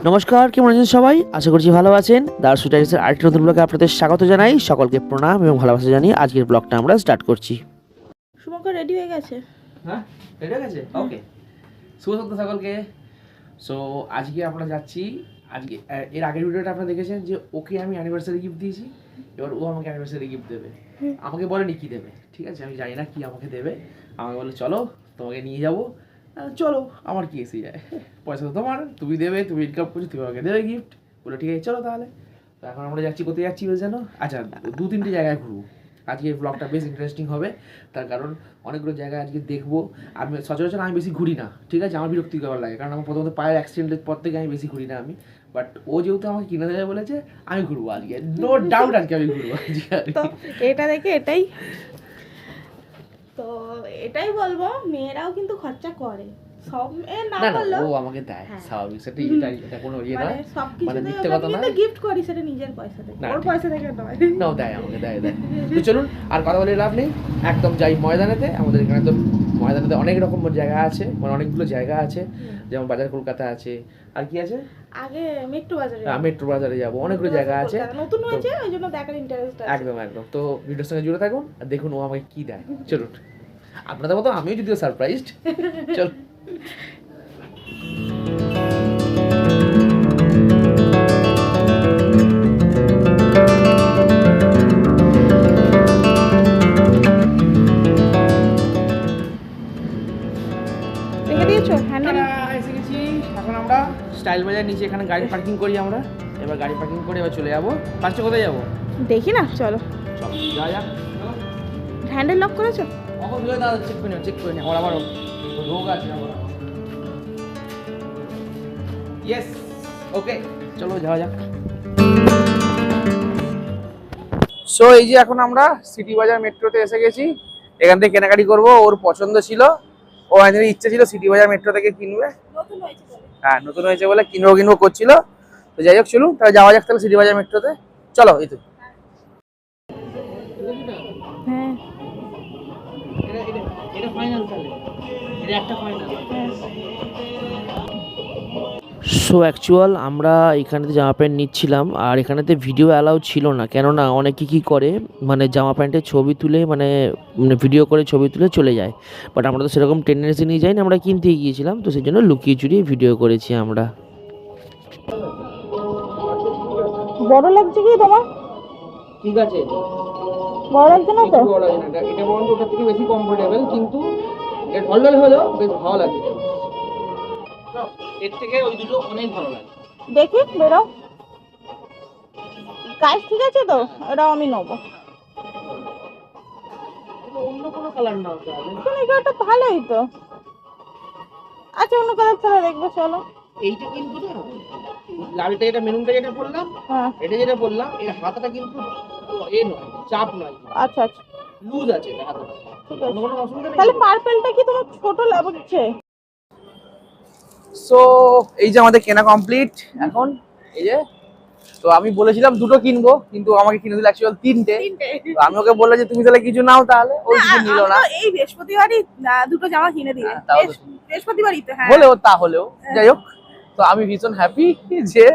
নমস্কার, কেমন আছেন সবাই? আশা করছি ভালো আছেন। দার্সু টাইমসের আরেকটি নতুন ব্লগে আপনাদের স্বাগত জানাই। সকলকে প্রণাম এবং ভালোবাসা জানিয়ে আজকের ব্লগটা আমরা স্টার্ট করছি। শুভঙ্কর রেডি হয়ে গেছে। হ্যাঁ, রেডি হয়ে গেছে। ওকে, শুভ সন্ধ্যা সকলকে। সো আজকে আমরা যাচ্ছি। আজকে এর আগের ভিডিওটা আপনারা দেখেছেন যে ওকে আমি অ্যানিভার্সারি গিফট দিয়েছি, এবার ও আমাকে অ্যানিভার্সারি গিফট দেবে। আমাকে বলেনি কি দেবে, ঠিক আছে, আমি জানি না কি আমাকে দেবে। আমাকে বলে চলো তোমাকে নিয়ে যাবো। চলো, আমার কি এসে যায়, পয়সা তো তোমার, তুমি দেবে, তুমি ইনকাম করছো, তুমি আমাকে দেবে গিফট। বলে ঠিক আছে চলো তাহলে। তো এখন আমরা যাচ্ছি, কোথায় যাচ্ছি বলে জানো? আচ্ছা, 2-3টে জায়গায় ঘুরবো। আজকে ব্লগটা বেশ ইন্টারেস্টিং হবে, তার কারণ অনেকগুলো জায়গায় আজকে দেখবো। আমি সচরাচর আমি বেশি ঘুরি না, ঠিক আছে, আমার বিরক্তিকর লাগে, কারণ আমার প্রথমত পায়ের অ্যাক্সিডেন্টের পর থেকে আমি বেশি ঘুরি না আমি। বাট ও যেহেতু আমাকে কিনে দেবে বলেছে, আমি ঘুরবো আজকে, নো ডাউট আজকে আমি ঘুরবো আজকে। তো এটা দেখে তো এটাই বলবো, মেয়েরাও কিন্তু খরচা করে, সব না না করলেও ও আমাকে দেয়, হ্যাঁ। স্বাভাবিক, সেটা এটা কোনো ইয়ে মানে নয়, মানে সবকিছুতেই মিথ্যে আমরা কথা কিন্তু নয়। গিফট করি, সেটা নিজের পয়সা থেকে, না, ওর ঠিক। পয়সা থেকে নয়। নাও দেয়, আমাকে দেয়। তো চলুন আর কথা বলে লাভ নেই, একদম যাই ময়দানেতে। আমাদের এখানে তো ময়দানেতে অনেক রকম জায়গা আছে, মানে অনেকগুলো জায়গা আছে, যেমন বাজার কলকাতা আছে, আর কি আছে, আগে মেট্রো বাজারে মেট্রো বাজারে যাবো, অনেকগুলো জায়গা আছে নতুন হয়েছে, ওই জন্য দেখার ইন্টারেস্ট আছে। একদম। তো ভিডিওর সঙ্গে জুড়ে থাকুন আর দেখুন ও আমাকে কি দেয়। চলুন, আপনাদের মতো আমিও যদিও সারপ্রাইজড। চল। রেখে দিয়েছো হ্যান্ডেল? এসে গেছি। এখন আমরা স্টাইল বাজার নিচে এখানে গাড়ি পার্কিং করি আমরা। এবার গাড়ি পার্কিং করে এবার চলে যাবো। ফার্স্টে কোথায় যাবো? দেখি না, চলো। চল যাওয়া যাক। হ্যান্ডেল লক করেছো? কখন ধরে দাদা চেক করে নি আমার রোগ আছে আমার। ইয়েস, ওকে, চলো যাওয়া যাক। সো এই যে এখন আমরা সিটি বাজার মেট্রোতে এসে গেছি। এখান থেকে কেনাকাটি করবো, ওর পছন্দ ছিল, ও আমাদের ইচ্ছে ছিল সিটি বাজার মেট্রো থেকে কিনবে। নতুন হয়েছে বলে। হ্যাঁ, নতুন হয়েছে বলে কিনবো করছিল। তো যাই হোক, চলুন তাহলে যাওয়া যাক তাহলে সিটি বাজার মেট্রোতে। চলো, এই তো। হ্যাঁ, এটা ফাইনাল তাহলে, এটা একটা ফাইনাল। সো অ্যাকচুয়াল আমরা এখানেতে জামা প্যান্ট নিচ্ছিলাম, আর এখানেতে ভিডিও অ্যালাউ ছিল না, কেননা অনেকে কী করে, মানে জামা প্যান্টের ছবি তুলে মানে ভিডিও করে ছবি তুলে চলে যায়। বাট আমরা তো সেরকম টেন্ডেন্সি নিয়ে যাই না, আমরা কিনতে গিয়েছিলাম, তো সেই জন্য লুকিয়ে চুরিয়ে ভিডিও করেছি আমরা। বড় লাগছে কি তোমার? ঠিক আছে, বড় লাগছে না তো? এটা বরঞ্চ ওটার থেকে বেশি কমফোর্টেবল, কিন্তু এর ঢলঢল হলেও বেশ ভালো লাগে। এর থেকে ওই দুটো অনেক ভালো লাগে। দেখি বেরো, কাজ ঠিক আছে তো? এটাও আমি নেবো। অন্য কোনো কালার না হতে হবে। কেন, এটা ভালোই তো। আচ্ছা, অন্য কালার ছাড়া দেখবো, চলো। এইটা কিন্তু না, লালটা যেটা, মেরুনটা যেটা বললাম, হ্যাঁ, এটা যেটা বললাম, এর হাতাটা কিন্তু এ নয়, চাপ নয়, আচ্ছা আচ্ছা, লুজ আছে এটা হাতাটা। ঠিক অন্য আছে। কোনো অসুবিধা নেই। তাহলে পার্পেলটা কি তোমার ছোট লাগছে? সো এই যে আমাদের কেনা কমপ্লিট এখন। এই যে, তো আমি বলেছিলাম দুটো কিনবো, কিন্তু আমাকে কিনে দিল অ্যাকচুয়াল তিনটে। তো আমি ওকে বললাম যে তুমি তাহলে কিছু নাও, তাহলে ওই কিছু নিল না। এই বৃহস্পতিবারই দুটো জামা কিনে দিলে। হ্যাঁ, তাও তো। বৃহস্পতিবারই তো, হ্যাঁ। হলেও তাহলেও যাই হোক, তো আমি ভীষণ হ্যাপি যে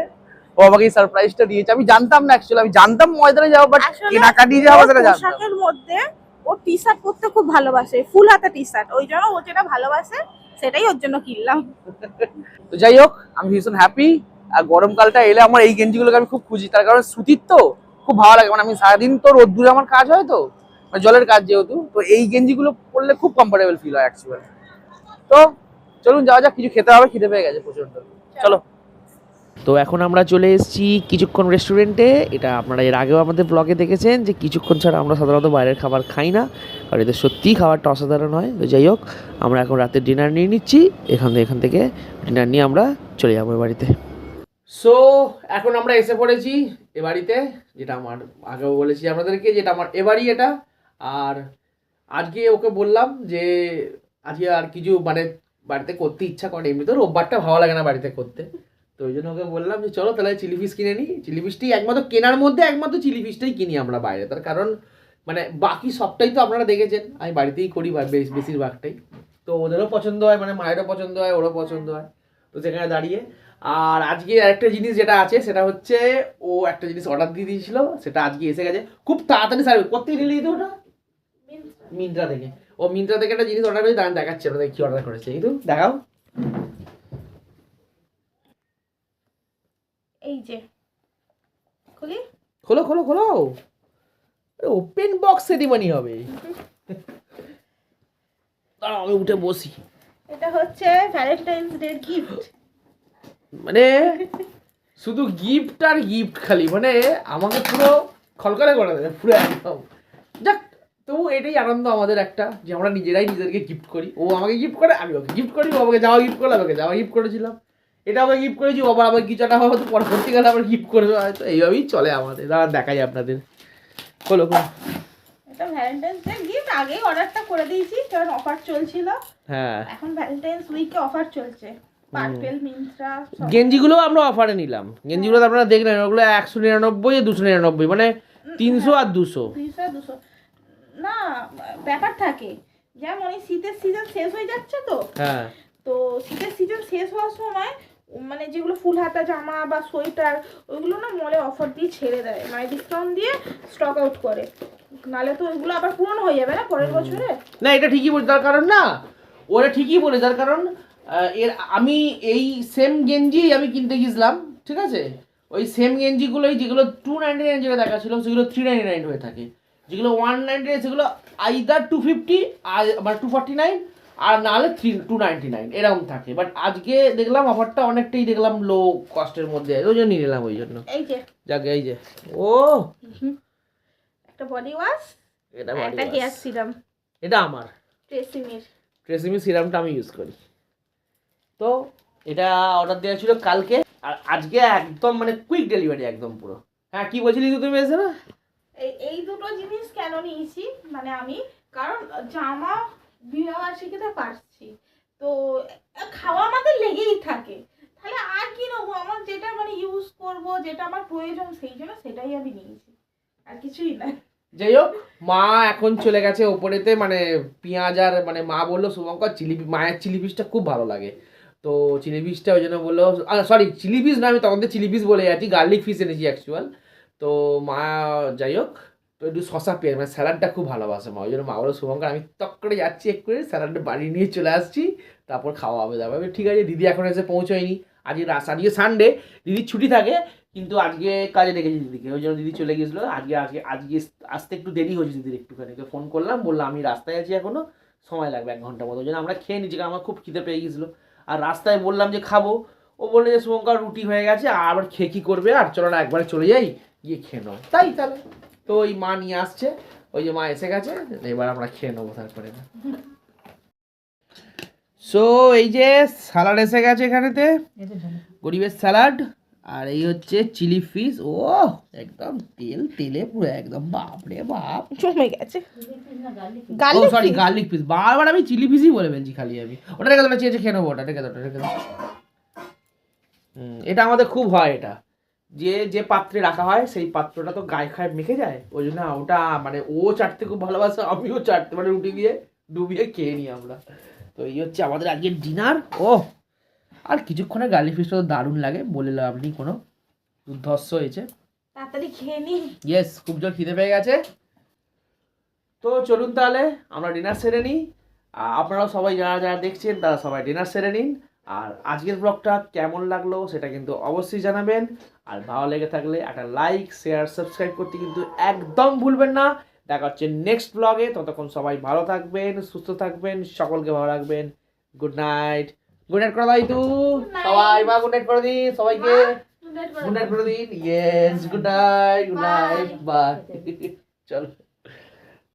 ও আমাকে এই সারপ্রাইজটা দিয়েছে। আমি জানতাম না অ্যাকচুয়ালি, আমি জানতাম ময়দানে যাবো, বাট আসলে কেনাকাটি যাবো সেটা জানতাম। পোশাকের মধ্যে ও টি শার্ট পরতে খুব ভালোবাসে, ফুল হাতা টি শার্ট, ওই জন্য ও যেটা ভালোবাসে সেটাই ওর জন্য কিনলাম। তো যাই হোক, আমি ভীষণ হ্যাপি। আর গরমকালটা এলে আমার এই গেঞ্জিগুলোকে আমি খুব খুঁজি, তার কারণ সুতির তো খুব ভালো লাগে। মানে আমি সারাদিন তো রোদ্দুরে আমার কাজ হয়, তো মানে জলের কাজ যেহেতু, তো এই গেঞ্জিগুলো পরলে খুব কমফোর্টেবল ফিল হয় অ্যাকচুয়ালি। তো চলুন যাওয়া যাক, কিছু খেতে হবে, খিদে পেয়ে গেছে প্রচন্ড। চলো। তো এখন আমরা চলে এসেছি কিছুক্ষণ রেস্টুরেন্টে। এটা আপনারা এর আগেও আমাদের ব্লগে দেখেছেন যে কিছুক্ষণ ছাড়া আমরা সাধারণত বাইরের খাবার খাই না, আর এদের সত্যিই খাবারটা অসাধারণ হয়। তো যাই হোক, আমরা এখন রাতের ডিনার নিয়ে নিচ্ছি। এখান থেকে ডিনার নিয়ে আমরা চলে যাবো বাড়িতে। সো এখন আমরা এসে পড়েছি এ বাড়িতে, যেটা আমার আগেও বলেছি আপনাদেরকে, যেটা আমার এ বাড়ি এটা। আর আজকে ওকে বললাম যে আজকে আর কিছু মানে বাড়িতে করতে ইচ্ছা করে, এমনি তো রোববারটা ভালো লাগে না বাড়িতে করতে, তো ওই জন্য ওকে বললাম যে চলো তাহলে চিলি ফিশ কিনে নিই। চিলি ফিশটাই একমাত্র কেনার মধ্যে একমাত্র চিলি ফিশটাই কিনি আমরা বাইরে, তার কারণ মানে বাকি সবটাই তো আপনারা দেখেছেন আমি বাড়িতেই করি বেশিরভাগটাই। তো ওদেরও পছন্দ হয়, মানে মায়েরও পছন্দ হয়, ওরও পছন্দ হয়, তো সেখানে দাঁড়িয়ে। আর আজকে আরেকটা জিনিস যেটা আছে সেটা হচ্ছে ও একটা জিনিস অর্ডার দিয়ে দিয়েছিল, সেটা আজকে এসে গেছে খুব তাড়াতাড়ি সার্ভিস। কোথেকে নিয়ে দিত ওটা? মিন্ত্রা থেকে। ও মিন্ত্রা থেকে একটা জিনিস অর্ডার করে দাঁড়ান দেখাচ্ছে ওটা কি অর্ডার করেছে, একটু দেখাও। এই যে খুলি, খোলো খোলো খোলো, ওপেন বক্স সেরিমনি হবে। দাঁড়াও আমি উঠে বসি। এটা হচ্ছে ভ্যালেন্টাইন্স ডে গিফট। মানে শুধু গিফট আর গিফট, খালি মানে আমাকে পুরো খলকলে করে দেবে পুরো একদম। যাক, তবু এটাই আনন্দ আমাদের একটা, যে আমরা নিজেরাই নিজেদেরকে গিফট করি। ও আমাকে গিফট করে, আমি ওকে গিফট করি, ও আমাকে যাওয়া গিফট করলাম, আমাকে যাওয়া গিফট করেছিলাম, এটা আমাকে গিফট করেছি, আবার আবার কিছুটা হয়তো পরবর্তীকালে আবার গিফট করবে, হয়তো এইভাবেই চলে আমাদের। দাঁড়ান দেখাই আপনাদের। খোলো খোলো। এটা ভ্যালেন্টাইন্স ডে গিফট, আগেই অর্ডারটা করে দিয়েছি কারণ অফার চলছিল। হ্যাঁ, এখন ভ্যালেন্টাইন্স উইকে অফার চলছে, পার্পেল, মিন্ত্রা সব। গেঞ্জিগুলো আমরা অফারে নিলাম। গেঞ্জিগুলো আপনারা দেখলেন, ওগুলো 199 আর 299, মানে 300 আর 200। 200 না, ব্যাপার থাকে যেমন এই শীতের সিজন শেষ হয়ে যাচ্ছে তো, হ্যাঁ, তো শীতের সিজন শেষ হওয়ার সময় মানে যেগুলো ফুল হাতা জামা বা সোয়েটার ওইগুলো না মলে অফার দিয়ে ছেড়ে দেয়, মানে ডিসকাউন্ট দিয়ে স্টক আউট করে, নাহলে তো ওইগুলো আবার পুরনো হয়ে যাবে না পরের বছরে। না এটা ঠিকই বলে, তার কারণ না, ওরা ঠিকই বলে, তার কারণ এর আমি এই সেম গেঞ্জি আমি কিনতে গেছিলাম, ঠিক আছে, ওই সেম গেঞ্জিগুলোই যেগুলো 299 যেটা দেখা ছিল সেগুলো 399 হয়ে থাকে, যেগুলো 199 সেগুলো আইদার 250 আর মানে 249 আর নাহলে 299 এরকম থাকে। বাট আজকে দেখলাম অফারটা অনেকটাই দেখলাম লো কস্টের মধ্যে, ওই জন্য নিয়ে নিলাম ওই জন্য। এই যে যাক, এই যে ও একটা বডি ওয়াশ, এটা একটা হেয়ার সিরাম, এটা আমার ট্রেসিমির। ট্রেসিমি সিরামটা আমি ইউজ করি। তো এটা অর্ডার দেওয়া ছিল কালকে, আর আজকে একদম মানে কুইক ডেলিভারি একদম পুরো। হ্যাঁ, কি বলছিলি তুমি এসে না? এই দুটো জিনিস কেন নিয়েছি মানে আমি, কারণ জামা বিবাহবার্ষিকীতে পারছি তো, খাওয়া আমাদের লেগেই থাকে, তাহলে আর কি নেবো, আমার যেটা মানে ইউজ করব, যেটা আমার প্রয়োজন সেই জন্য সেটাই আমি নিয়েছি, আর কিছুই না। যাই হোক, মা এখন চলে গেছে ওপরেতে, মানে পেঁয়াজ আর মানে মা বললো শুভঙ্কর মায়ের চিলি পিসটা খুব ভালো লাগে, তো চিলি পিসটা ওই জন্য বললো, সরি চিলি পিস না, আমি তখন তো চিলি পিস বলে যাচ্ছি, গার্লিক ফিস এনেছি অ্যাকচুয়াল। তো মা যাই হোক, তো একটু শশা পেঁয়াজ মানে স্যালাডটা খুব ভালোবাসে মা, ওই জন্য মা বলো শুভঙ্কর আমি তক করে যাচ্ছি এক করে স্যালাডটা বাড়ি নিয়ে চলে আসছি, তারপর খাওয়া হবে দাওয়া হবে। ঠিক আছে, দিদি এখন এসে পৌঁছয়নি, আজকে সানডে, দিদির ছুটি থাকে, কিন্তু আজকে কাজে রেখেছি দিদিকে, ওই জন্য দিদি চলে গেছিলো। আজকে আসতে একটু দেরি হয়েছে দিদির একটুখানি, তো ফোন করলাম, বললাম আমি রাস্তায় আছি এখনো, সময় লাগবে 1 ঘন্টার মতো, ওই জন্য আমরা খেয়ে নিচ্ছি, কারণ আমার খুব খিদে পেয়ে গেছিলো। আর রাস্তায় বললাম যে খাবো, ও বললো যে শুভঙ্কর রুটি হয়ে গেছে, আর আবার খেয়ে কী করবে, আর চলো না একবারে চলে যাই, গিয়ে খেয়ে নাও, তাই তাহলে। তো ওই মা নিয়ে আসছে, ওই যে মা এসে গেছে, এবার আমরা খেয়ে নেবো তারপরে। সো এই যে স্যালাড এসে গেছে এখানেতে, গরিবের স্যালাড, আর এই হচ্ছে চিলি ফিশ, ও একদম তেলে পুরো একদম বাপরে বাপ জমে গেছে। সরি গার্লিক ফিশ, বারবার আমি চিলি ফিশই বলে ফেলছি খালি আমি। ওটা রেখে দাও, চেয়েছে খেয়ে নেবো, ওটা রেখে দাও, রেখে দাও। এটা আমাদের খুব হয়, এটা যে পাত্রে রাখা হয় সেই পাত্রটা তো গায়ে খায় মেখে যায়, ওই জন্য ওটা মানে ও চাটতে খুব ভালোবাসে, আমিও চাটতে মানে রুটি দিয়ে ডুবিয়ে খেয়ে নিই আমরা। তো এই হচ্ছে আমাদের আজকের ডিনার। ও আর কিছুক্ষণে গার্লিক ফিশটা তো দারুণ লাগে, বলে লাভ নেই, কোনো দুর্ধর্ষ হয়েছে। তাড়াতাড়ি খেয়ে নি। ইয়েস, খুব জোর খিদে পেয়ে গেছে। তো চলুন তাহলে আমরা ডিনার সেরে নিই, আপনারাও সবাই যারা যারা দেখছেন তারা সবাই ডিনার সেরে নিন। আর আজকের ব্লগটা কেমন লাগলো সেটা কিন্তু অবশ্যই জানাবেন, আর ভালো লেগে থাকলে একটা লাইক শেয়ার সাবস্ক্রাইব করতে কিন্তু একদম ভুলবেন না। দেখা হচ্ছে নেক্সট ব্লগে, ততক্ষণ সবাই ভালো থাকবেন, সুস্থ থাকবেন, সকলকে ভালো রাখবেন। Good night. গুড নাইট করে দাও তু সবাই, মা গুড নাইট করে দিন সবাইকে, গুড নাইট করে দিন। Yes, good night, bye. চলো।